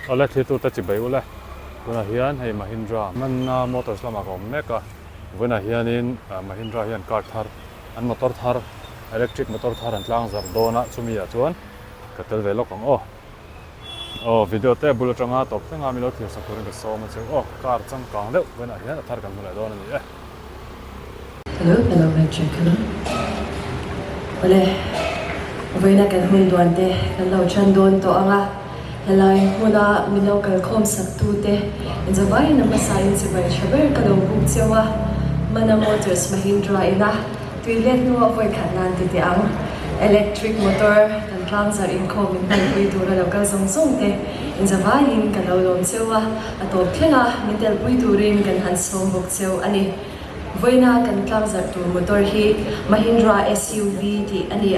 ole thi tu ta chi bai ule tuna hian hei Mahindra man motors lama ko meka vena hianin Mahindra hian car thar an motor thar electric motor thar an tlang zar dona chumia chuan ka tel ve lokang video te bullet anga top te nga mi lo thir sakurin ka so ma chu car chang kang deuh vena hian thar kan mulai dona ni hello electric ole vena kan hun duante kan lo chan don to anga helai huna mi lo kal khom sak tu te zawai na masain si bai chaber ka do buk chewa mana motors Mahindra ina tuilet no avoid khanan ti ang electric motor kan tlang zar in khom in ban pui tu lo ka zong zong te zawai in kan lo lom chewa ato thlenga mitel pui tu rin kan han som buk cheu ani voina kan tlang zar tu motor hi Mahindra SUV ti ani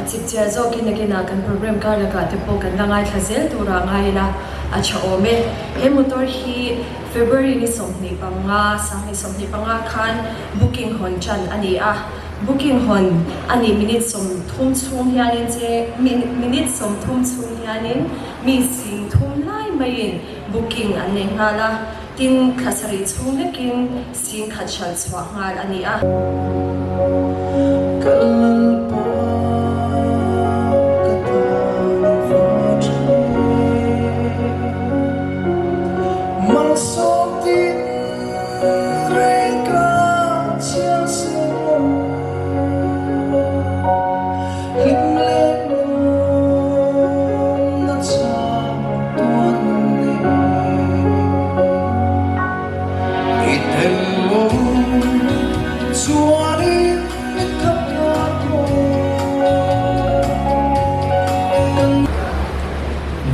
achip chia zo kina kan program ka la ka te po kan langai thazel tura ngai na acha ome he motor hi February ni somni panga sangni somni panga khan booking hon chan ani booking hon ani minute som thum chung hianin che minute som thum chung hianin mi sing thum lai mai booking ane ngala tin khasari chung lekin sing khachal chwa ngal ani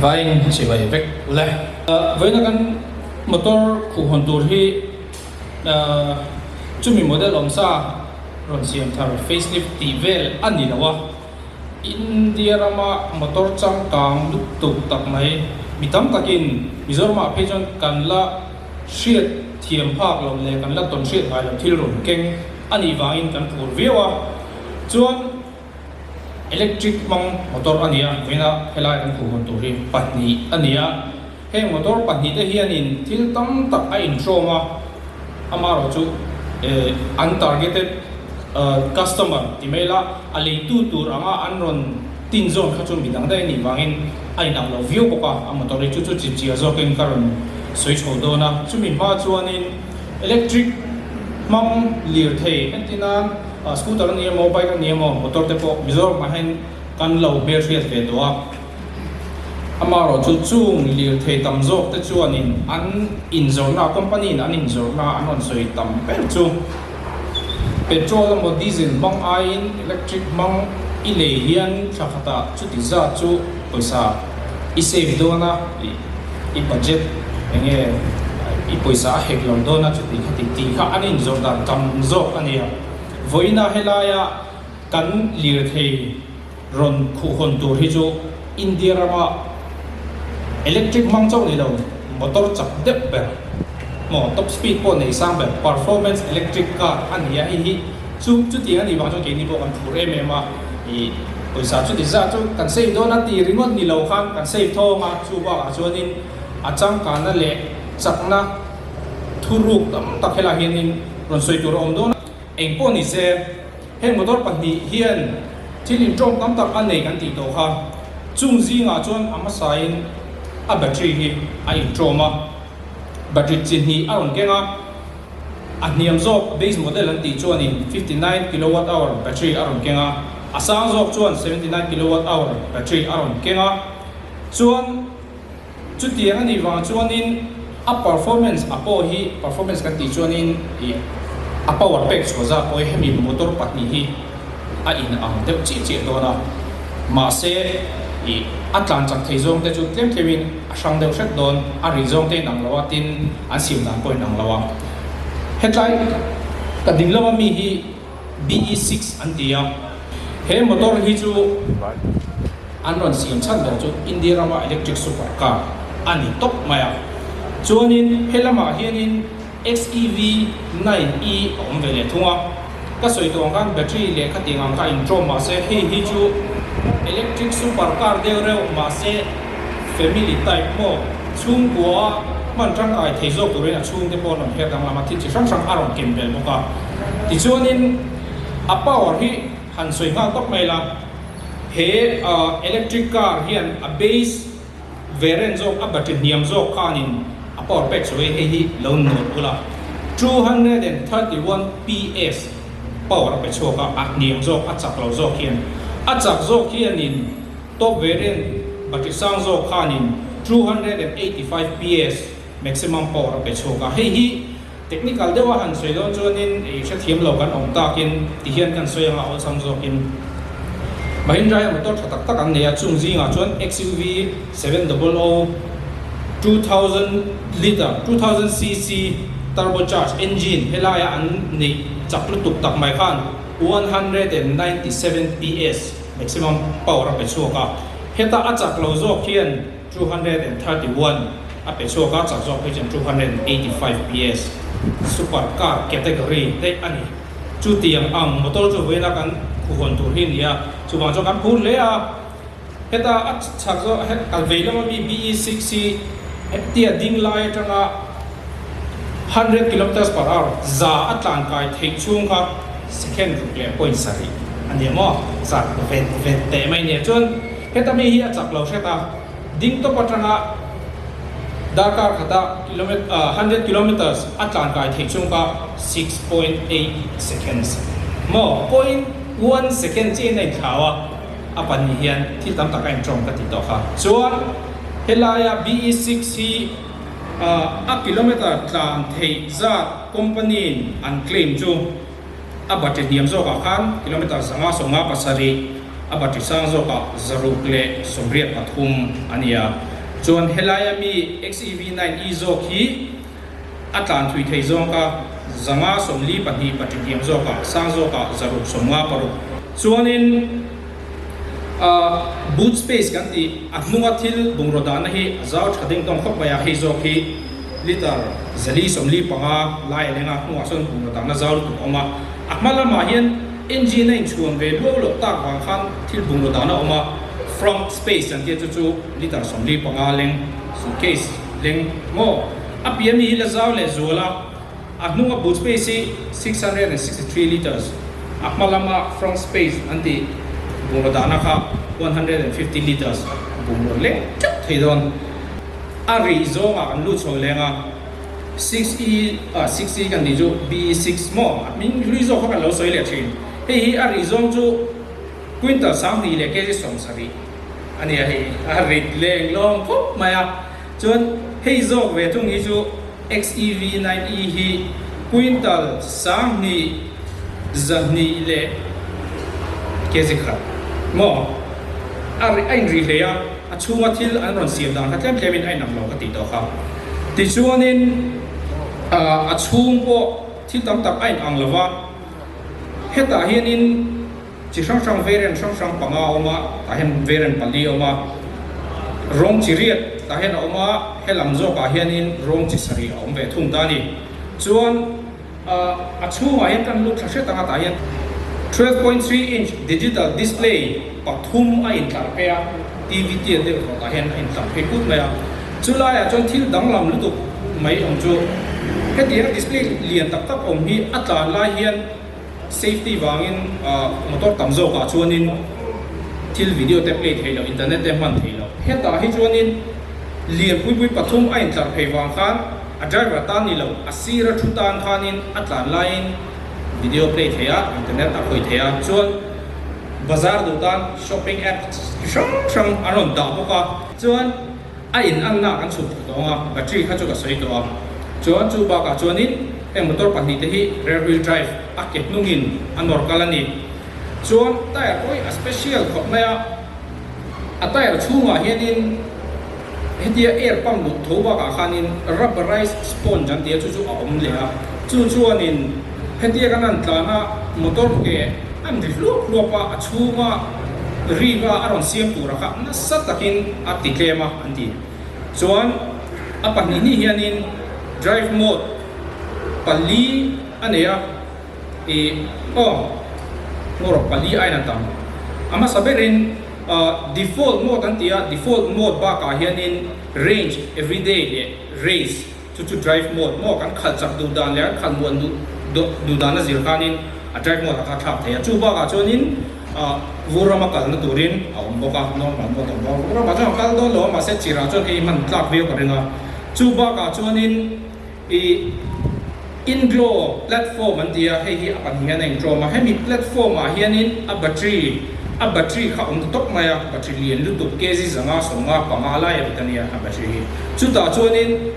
vain si vai vek ule với nó kan motor khu hon tur hi chumi model om sa ron siam thar facelift ti vel ani lawa India rama motor chang kang duk tuk tak mai mitam takin Mizoram phejon kan la shiat thiam phak lo le kan la ton shiat hai lo thil ron keng ani vain kan phur viwa chuan electric mang motor ania vena helai kan khu hon tur hi patni ania he motor patni te hianin thil tam tak a intro ma amaro chu untargeted customer timela ali tu tur anga anron tin zone kha chu midang dai ni wangin ai nang lo view boka motor chu chu chi chi zo ken karon soi chho do na chu mi ma chuanin electric mang lir thei entina scooter ni mobile ni motor te po Mizoram ma hen kan lo battery ve do amaro chu chung lir thei tam zo te chuanin an inzorna company an inzorna anon soi tam per chu petrol mo diesel mang ain electric mang ile hian thakata chu ti za chu paisa I save do na I budget enge I paisa hek lo do na chu ti kha anin zorda tam zo ania voina helaya kan lir thei ron khu hon tur hi chu India rama electric mang chau ni lo motor chak dep ber mo top speed po nei sang ber performance electric car ania hi chu ti ani wang chu ke ni bo kan phur ma I paisa chu ti za chu kan save do na ti ringot ni lo khan kan save tho ma chu ba chuanin achang kana le chakna thuruk tam takhela hianin ron soi tur om do na eng po ni se hen motor pahni hian thilin tong tam tak an nei kan ti do kha chung zinga chuan ama sain a battery hi a intro ma battery chin hi a on kenga a niam zo base model an ti chuanin 59 kWh battery a on kenga asang zo chuan 79 kWh battery a on kenga chuan chu tiang ani wang chuanin a performance apo hi performance kan ti chuanin a power pack so za poi hemi motor patni hi a in ang te chi do na ma se I atlan chak thei zong te chu tlem themin a sang deuh hret don a ri zong te nang lawa tin an sim dan poi nang lawa headline ka ding lawa mi hi BE6 an tia he motor hi chu an ron sim chan do chu India rama electric supercar ani top maya chuanin helama hianin XEV 9E om vele thunga ka soi tong kan battery le kha tingang ka intro ma se hi chu electric supercar de reu ma se family type mo chung bua man tang ai theizo turin a chung te pon lam her dang lama thi chi sang sang aron kem bel boka ti chuanin a power hi han soi nga tok mai la he electric car hian a base variant zo a battery niam zo kanin a power pack so he hi lo no ula 231 PS power pack so ka a niam zo a chak lo zo khian a chak zo khianin top variant battery sang zo kanin 285 PS maximum power pack so ka he hi technical dewa han soi don chuanin e sha thiam lo kan ong takin ti hian kan soi nga ol sam zo kin Mahindra ya motor tak tak ang niya chung zi nga chuan XUV 700 2000 liter 2000cc turbocharged engine helaya an ni chaklu tuk tak mai khan 197 PS maximum power pe chuka heta achak lo zo khian 231 a pe chuka chak zo pe 285 PS super car category te ani chu tiang ang motor chu vena kan hon tur hin ya chu bang cho kan phun le a heta chak zo kal veila ma BE6C tia ding lai tanga 100 km/h za atlan kai thei chung kha second le point sari ani mo sa ven te mai ne chon heta mi hi achak lo heta ding to patanga Dakar khata 100 km atlan kai thei chung kha 6.8 seconds mo 0.1 second che nei khawa apan ni hian thil tam tak ain trong ka ti to kha chuan helaya BE6 hi a kilometer tlan thei za company an claim chu a battery niam zo ka khan kilometer sanga songa pasari a battery sang zo ka zaruk le somriat pathum ania chuan helaya mi XEV9e zo khi atlan thui thei zo ka zanga somli pani battery niam zo ka sang zo ka zaruk somga paru chuanin boot space kan ti ahmunga thil bungroda na hi zau thading tong khop maya hi zo khi liter zali somli panga lai lenga hnuwa son bungroda na zau tu oma akmala ma hian engine in chuan ve lo tak wang khan thil bungroda na oma front space an ti chu liter somli panga leng suitcase leng mo apiami hi la zau le zola ahmunga boot space 663 liters akmala ma front space anti bungo dana kha 150 liters bungo le chak theidon ari zonga an lu chho lenga 6e kan di jo B6 mo min ri zo kha lo soi le thin he hi ari zong chu quinta sang ni le ke som sari ani a he ari leng long phop maya chon he zo ve thung hi chu XEV9e hi quintal sang ni zahni le ke zikha mo ari ain ri leya achunga thil an ron siam dan hatlem tlemin ai nam lo ka ti to kha ti chuanin achung po thil tam tak ain ang lawa heta hianin chi sang sang variant panga oma ta hen variant pali oma rong chi riat ta hen oma helam zo ka hianin rong chi sari om ve thung ta ni chuan achunga hen kan lu thase ta ta hian 12.3 inch digital display pathum a in tar pea TV ti de ko ta hen in tar pe kut maya chula ya chon thil dang lam lu tu mai ong chu he ti display lian tak tak om hi atla la hian safety wangin motor tamzo ka chuanin thil video te play thelo internet te man thelo he ta hi chuanin lian pui pathum a in tar pe wang khan a driver ta ni lo asira thutan khanin atla line video play theya internet a khoi theya chuan bazar du tan shopping app shang aron da boka chuan a in ang na kan chup tonga battery kha chu ka soi to a chuan chu ba ka chuanin e motor pahni te hi rear wheel drive a ke nungin anor kalani chuan tire koi a special khop maya a tire chunga hianin hetia air pump lu thoba ka khanin rubberized sponge an tia chu chu a om le a chu chuanin hetia kanan tlana motor ke an ri lu pa achuma riwa aron siam pura kha na satakin atiklema anti chuan apani ni hianin drive mode pali ania ngoro pali aina tam ama saberin default mode an tia default mode ba ka hianin range everyday le race to drive mode mo kan khal chak du dan le khal mon du dan na zir khanin a drive mode ka thak thei chu ba ka chonin vurama kal na turin a om boka normal mo to bo vurama jang kal do lo ma se chira chon hei man tlak ve ko renga chu ba ka chonin i inglo platform an tia hei hi apan hian eng tro ma hemi platform a hianin a battery kha om tok maya battery lian lu tup kg zanga songa panga la ya bitania a battery chu ta chonin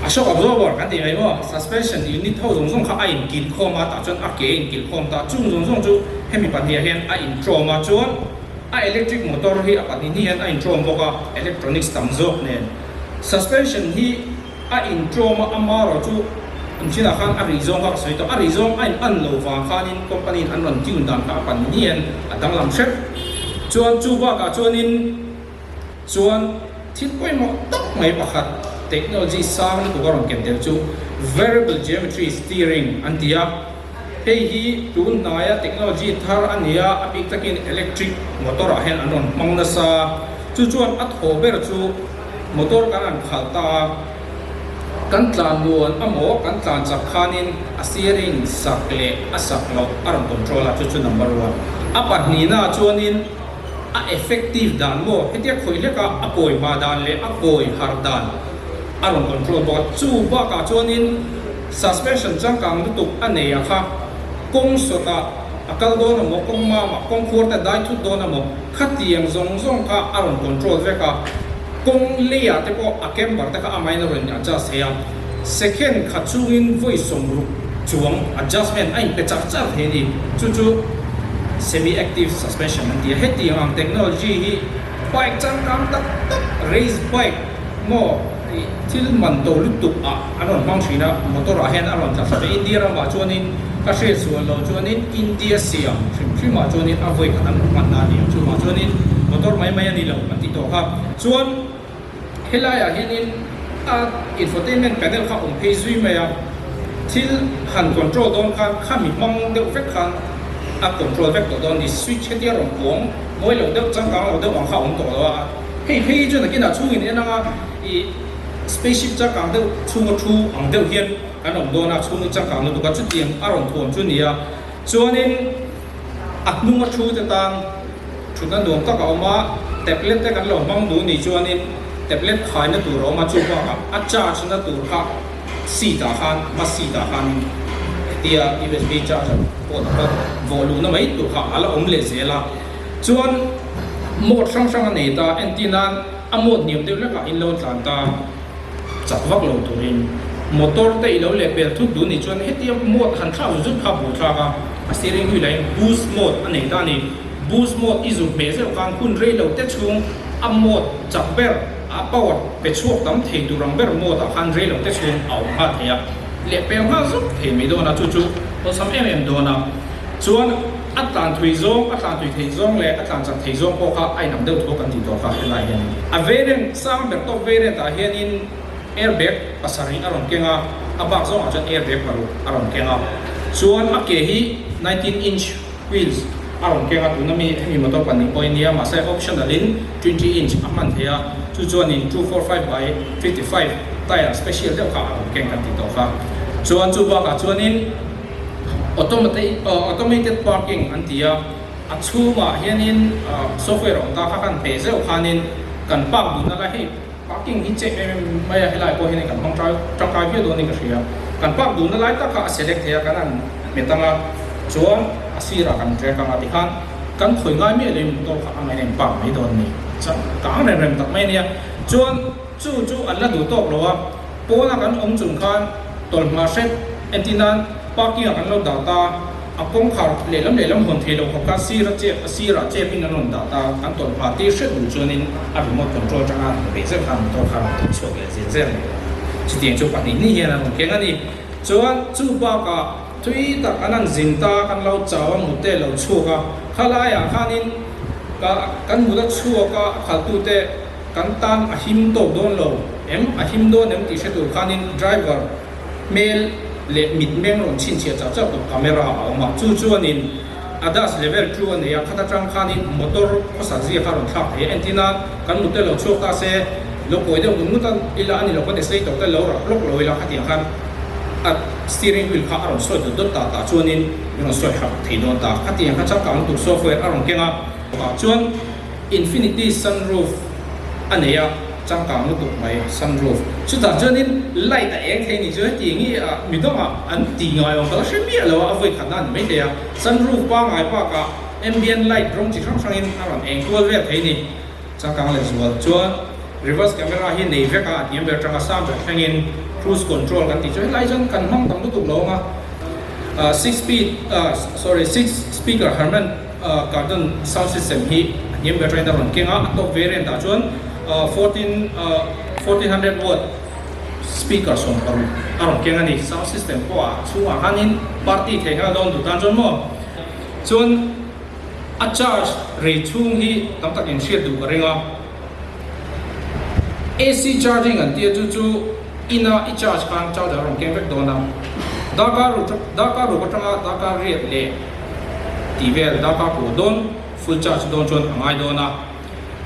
a shock absorber kan ti mai mo suspension unit ho zong zong kha a in kil khoma ta chon a ke in kil khom ta chung zong zong chu hemi pan hian a in tro ma chon a electric motor hi a pan ni hian a in tro boka electronics tam zok nen suspension hi a in tro ma amaro chu china khan a rizong ka soi to a rizong an lo wa khanin company an ron tune dan ka pan nian adang lam shet chuan chu ba ka chuanin chuan thil poi mo tak mai pakhat technology sang ni ko ron kem tel chu variable geometry steering an tia hei hi tun naya technology thar ania apik takin electric motor a hen an ron mangna sa chu chuan a thober chu motor kan an khalta kan tlan luan amo kan tlan chak khanin a steering sakle a saklo aram controller chu number 1 apa ni na chuanin a effective dan mo hetia khoile ka apoi ma dan le apoi har dan aram control bo chu ba ka chuanin suspension chang kang lu tuk aneya kha kong sota akal do na mo kong ma kong khur ta dai thu do na mo khatiang zong zong ka aram control ve ka kong leya te ko akem bar ta ka amai na ron adjust heya second khachungin voice somru chuang adjustment ai pe chak chak he ni chu semi active suspension an tia heti ang technology hi bike chang kam tak race bike mo thil man to lutuk a anon mang thina motor a hen aron ta sa india ra ma chuanin ka she sual lo chuanin india siam thim ma chuanin a voi kan man na ni chu ma chuanin motor mai mai ani lo an ti to kha chuan helaya hianin a infotainment panel kha phe zui maya thil han control don kha mi mang deuh vek khan a control vek to don di switch hetia rong pong moi lo deuh chang kang lo deuh wang kha om to lo a hei chu na kina chungin enanga i spaceship chang kang deuh chung thu ang deuh hian kan om do na chung chang kang lo du ka chu tiang a rong thom chu nia chuanin aknunga thu te tang thunan dom ka ka oma tablet te kan lo mang du ni chuanin tablet khai na tur oma chu ba a charge na tur kha si ta khan ma si ta khan tia USB charger port ka volume na mai tur kha ala om le zela chuan mod sang nei ta antenna a mod niam de la ka in lo tlan ta chawak lo turin motor te ilo le per thu du ni chuan hetia mod han thau zu kha bu tha ka a steering wheel line boost mode anei ta ni boost mode izu me ze kan kun rei lo te chung a mod chakber a power pe chuak tam thei tu rang ber mo ta khan rei lo te chung au ha thea le pe ha zu thei mi do na chu to sam do na chuan atlan thui zong atlan thui thei zong le atlan chak thei zong ko kha ai nam deuh tho kan ti to kha lai hian a variant sang ber to variant a hian in airbag pasari aron kenga abak zong a chan airbag paru aron kenga chuan a ke hi 19 inch wheels aron kenga tu nami hemi motor pan ni point nia ma sai optional in 20 inch aman thea chu chuan in 245 by 55 tire special deuh kha aron keng kan ti to kha chuan chu ba ka chuan in automated parking antia achuma hianin software on ta kha kan pe zeu khanin kan park du na la hi parking hi che mai helai ko hin kan hong tang kai phe do ni ka ria kan park du na lai ta kha select thea kan an metanga chuan asira kan tre kan ati khan kan khoi ngai me le to kha mai nem park mai don ni cha ka rem rem tak mai nia chuan chu alla du tok lo wa pona kan om chung khan tol ma set antina parking kan lo data akong khar lelam hon thelo ka sira che pin non data kan tol pa ti shet du chuanin a remote control changa be ze kan to kha to chok le ze chi tiang chu pa ni hian an ke ngani chuan chu ba ka thui ta anan zinta kan lo chawa mu te lo chu ka khala ya khanin ka kan mu da chu ka khal tu te kan tan a him to don lo a him do nem ti shetu khanin driver mail le mit meng ron chin chia cha cha camera a ma chu chuanin ADAS level 2 an ya khata tang khanin motor ko sa ji kharon thak he antina kan mutel lo chok ta se lo koi de gun mutan ila ani lo ko de sei to ta lo ra lok lo ila khati khan at steering wheel kha aron so dot ta ta chuanin you know so ha thei don ta khati kha cha ka tu software aron kenga chuan infinity sunroof ania chang ka mu tu mai sunroof chu ta chuanin light a eng thei ni chu ti ngi mi doma an ti ngai on ka shri mi lo a voi khana ni mai te ya sunroof pa ngai pa ka ambient light rong chi sang sang in aron eng tual ve thei ni chang ka le zual chuan reverse camera hi nei ve ka tiam ber tanga sam ber thangin cruise control kan ti chu lai jang kan hong tam tu lo nga 6 speaker Harman Kardon sound system hi niam ber train da ron kenga top variant da chuan 1400 watt speaker som paru aron kenga ni sound system ko a chuwa hanin party thenga don du tan chon mo chuan a charge rei chung hi tam tak in share du ka renga AC charging an tia chu ina I charge kan chau da ron keng vek dona Dakar ru patanga Dakar riat le tivel Dakar ko don full charge don chon angai dona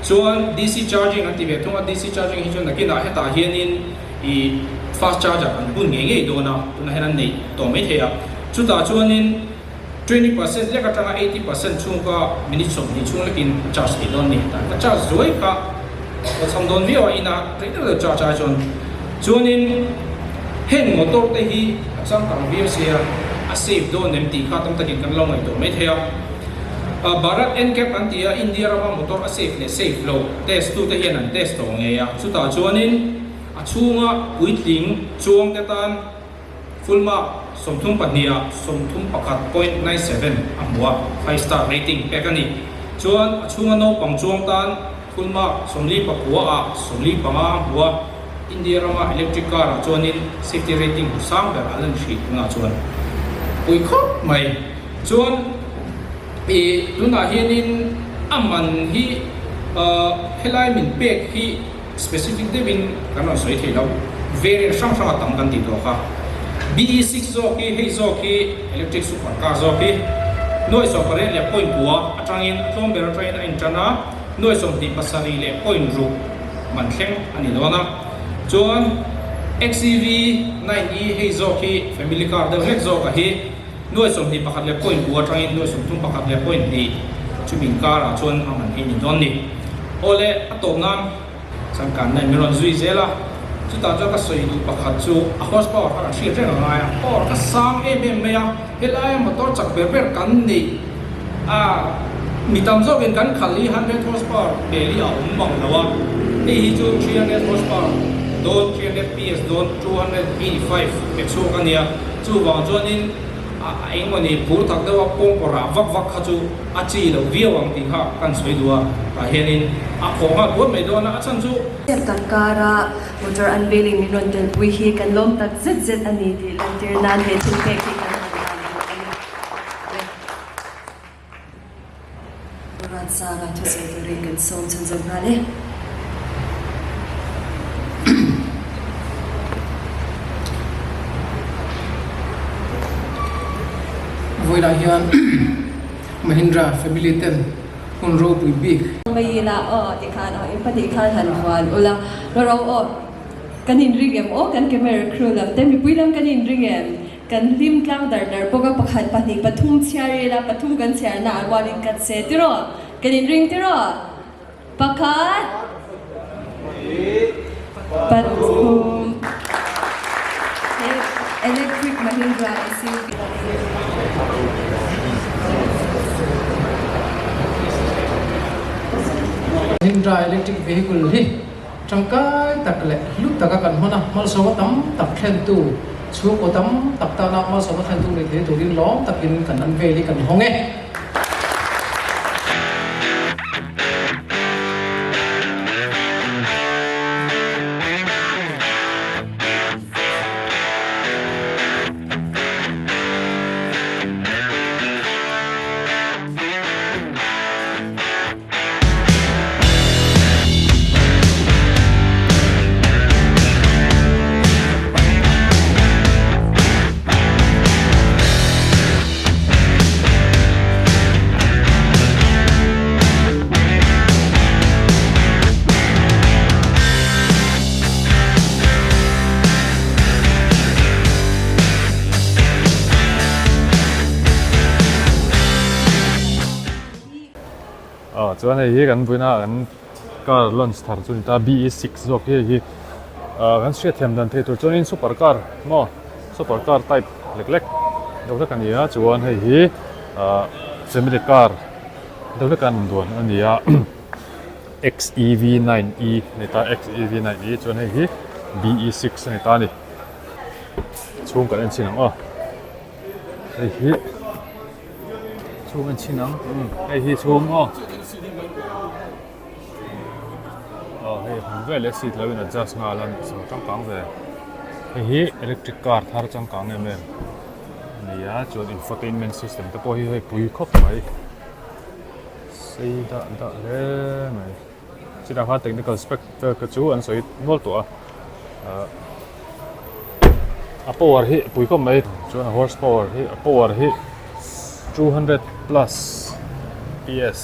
chuan DC charging an tivel thunga DC charging hi chon nakina heta hianin I fast charger an bun nge nge dona tuna henan nei to mai thea chuta chuanin 20% le ka tanga 80% chunga minute som ni chung lekin charge don ni ta charge zoi ka sam don vi wa ina traitor charge chon chuanin hen motor te hi sam tang vi sia a save don nem ti kha tam takin kan lo ngai to mai thea Bharat NCAP antia India rama motor a safe le safe lo test tu te hian an test to nge ya chuta chuanin a chunga puitling chuang te tan full mark somthum pahnia somthum pakhat 0.97 amwa 5 star rating pekani chuan a chunga no pang chuang tan full mark somli pakua a somli panga bua India rama electric car chuanin safety rating sang ber alan shi nga chuan pui khop mai chuan tuna hianin aman hi helai min pek hi specific devin kana soi thelo variant sang sang tam kan ti to kha BE6 zo ki hei zo ki electric super car zo ki noi so pare le point bua atangin thom ber train in chana noi som ti pasari le point ru man thleng ani lona chuan XCV 9e hei zo ki family car de hek zo ka hi noi som ni pakhat le point bua tangin noi som tum pakhat le point ni chumin car a chuan aman hi ni don ni ole atom nam sangkan nai meron zui zela chuta jo ka soi du pakhat chu a horsepower ka thri tren ngai or ka sam me ya helai motor chak ber kan ni mitam zo ben kan khali 100 horsepower beli a bang lawa hi chu 300 horsepower don 300 ps don 285 petrol kan ya chu wang chuanin anh mà nè phù thắc đó pong pora vak vak khá chú achi lo vía wang ting ha kan soi dua ta hianin a khong ha buat mai do na chan chu kan kara motor unveiling ni ron tel pui hi kan lom tak zet ani ti lantir nan he chu pe ki kan ran sara tu se tu ring kan som chan zong na le voi la hian Mahindra family ten on ro pui big mai la ti khan empathy khan han hwan ola ro kanin ringem kan camera crew lam te mi puilam kanin ringem kan lim tlang dar poga pakhat pani pathum chiare la pathum kan chiar na warin kat se tiro kanin ring tiro pakhat pathum electric Mahindra SUV Mahindra electric vehicle hi tangkai takle lut taka kan hona mal so tam tak thlen tu chu ko tam tak ta na mal so thlen tu ni the tu rin lom takin kan an ve li kan honge chuan hei kan buina an car launch thar chun ta BE6 zawk hi kan hriat thiam dan thei tur chuan in supercar mo supercar type lek do ta kan ia chuan hei hi family car do ta kan duan ania XEV9E nei ta XEV9E chuan hei hi BE6 nei ta ni chung kan an chinang hei hi chung an chinang hei hi chung hei ve le seat lo in adjust nga lan so tang kang ve hei hi electric car thar chang kang em nia chuan infotainment system te pawh hi hei pui khop mai sei da le mai chira kha technical spec ka chu an soi nol to a power hi pui khop mai chuan horsepower hi power hi 200 plus PS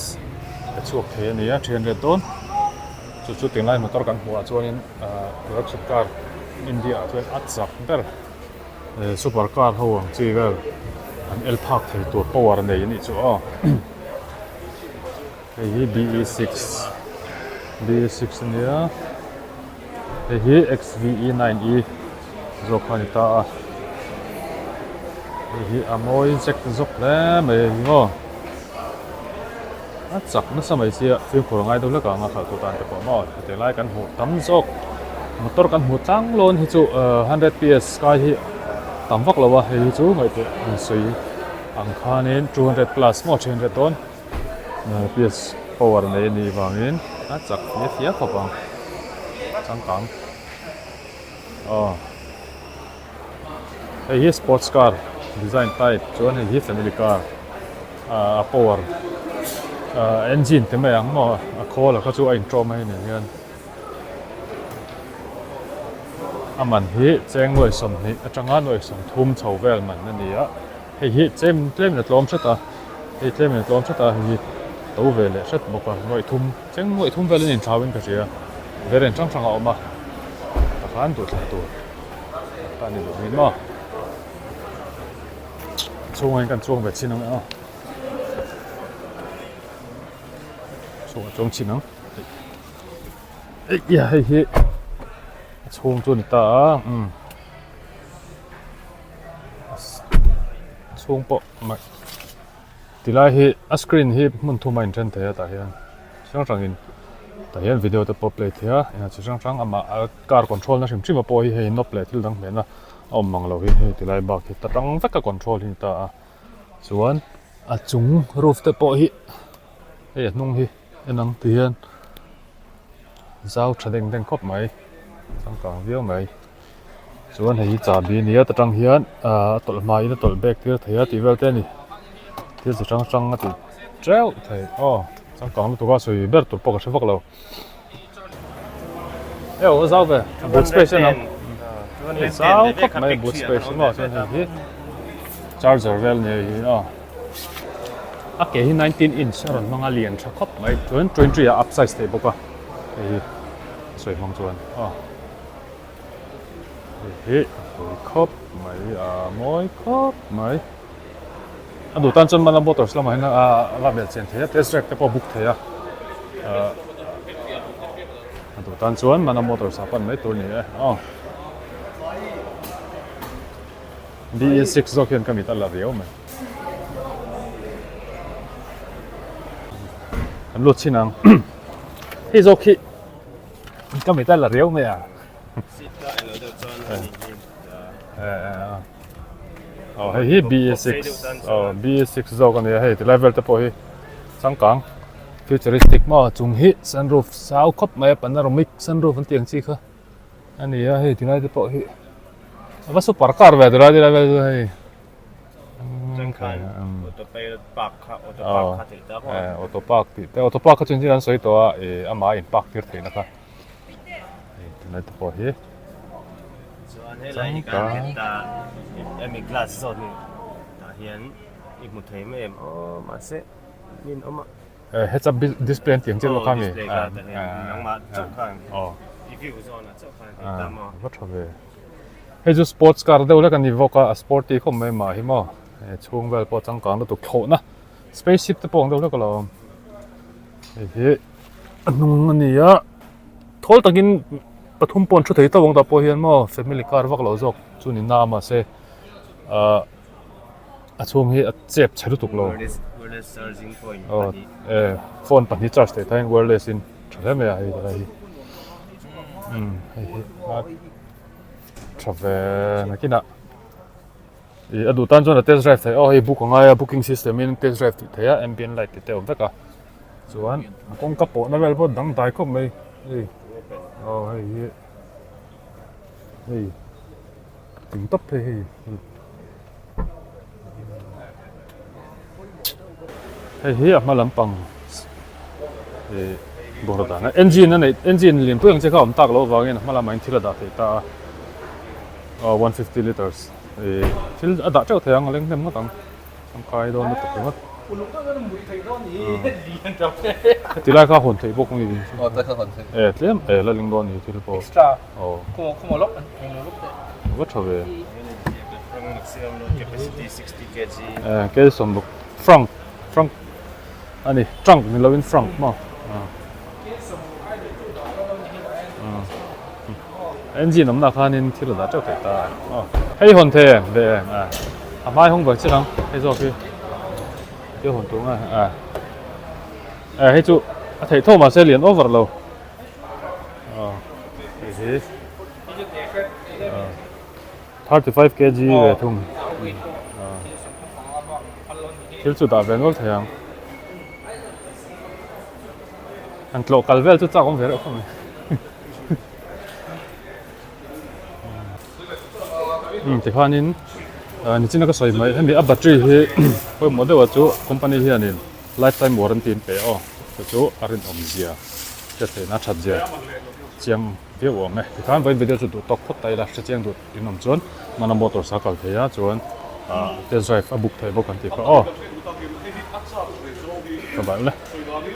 chuak the nia 300 ton chu ting lai motor kan hua chuanin electric car India chuan atsak ber supercar ho ang chi vel an el phak thei tur power nei ni chu hei hi BE6 nia hei hi XVE9E zokhani ta hei hi amoi check zok le mai ngo chak na samai sia film khorangai do la ka nga kha to tan te po mo te lai kan hu tam zok motor kan hu tang lon hi chu 100 PS kai hi tam vak lawa hei chu ngai te soi ang khanin 200 plus mo 300 ton PS power nei ni wangin a chak ni thia khopang chang kang hei hi sports car design type chuan hei hi family car power engine te mai ang mo a khawl kha chu a in trom mai ne hian aman hi cheng noi som ni atanga noi som thum chho vel man na ni a hei hi tlem na tlom thata hei tlem na tlom thata hi to vele shat boka noi thum cheng noi thum vel in thawin ka ria veren chang chang a oma ta khan tu thla tu ta ni ni ma chung kan chung ve chinang chung chinang hei hi chung chu ni ta chung po mai tilai hi a screen hi mun thu main than thea ta hian sang in ta hian video te pop play thea ena chi sang ama car control na chim po hi hei no play thil dang mena om mang lo hi hei tilai bak hi ta tang veka control hin ta chuan a chung roof te po hi hei nung hi enang ti hian zau thadeng deng khop mai sang kang viau mai chuan hei chabi nia ta tang hian tol mai na tol bek tir thea ti vel te ni tir chi sang ati treu thei sang kang lu to ga soi ber tur pok shevak lo o zau ve boot space na zau khop mai boot space mo chuan hei charger vel ne hi ke hi 19 inch ron manga lian tha khop mai chuan 23 upsize te boka hei soi mong chuan hei khop mai moi khop mai adu tan chon mana motors lama hina la bel chen the test track te po book the adu tan chuan mana motors apan mai tur ni BE6 zokian kami ta la riau mai an lo chinang hi zoki kami ta la riau mai hei BE6 BE6 zok ani hei level te po hi changkang futuristic ma chung hi sunroof sau khop mai panoramic sunroof an tiang chi kha ani hei tinai te po hi ava supercar ve dra di level hei changkai auto park kha til ta ko auto park chung ji an soi to ama in park tir theina kha tinai te po hi lai ka ta emi glass zone ni ta hian ik mu thei me em ma se min oma heads up display tiang che lo khami nang ma chok khang review zone chok khang ta mo what have hei ju sports car de ula kan ni voka sporty khom mai ma hi mo chung vel po chang kang tu kho na spaceship te pong de ula ko lo hi anung ania thol takin pathum pon thu thei tawang da po hian mo family car vak lo jok chunin na ma se a chung hi a chep charu tuk lo wireless charging point. oh phone pani charge te tain wireless in thale me ai da hi hi trave nakina adu tan chon test drive thai hi book nga booking system in test drive ti thaya ambient light ti te om taka chuan kong kapo na vel bo dang dai khop mai ei hey ting top thế hey mà làm bằng bộ đó nè engine này engine liền phượng sẽ không tắc lâu vào nghe mà làm anh thì là đạt thì ta 150 liters thì đã cho thấy anh lên thêm một tầng cái đó nó tập mất thì lại có hồn thấy bốc như gì Tại sao hồn thấy? Thế là linh đồn như thế đó extra không lốc rất là về Maximum load capacity 60 kg. cái sòng lục front anh này trunk mình là bên front mà engine nằm nạc hanin thì là đã cho thấy ta hay hồn thế về mai không phải chứ không hay do cái hồn đúng hay chú thấy thô mà sẽ liền over lâu thế 35 kg về thùng thiếu chủ đạo về ngốc thầy hàng hàng lộ cà vel chút sao không về đâu không thì khoan nín nhìn trên nó có sợi máy hay bị áp battery thì với một đôi chú company hiện nên lifetime warranty pe chú arin om zia cho thấy nó chặt zia chiang việc của mày thì khoan với video chú tụt phốt tay là sẽ chiang tụt in om chuan mà nó motorcycle thế á chuan test drive book thấy book kan thì các bạn này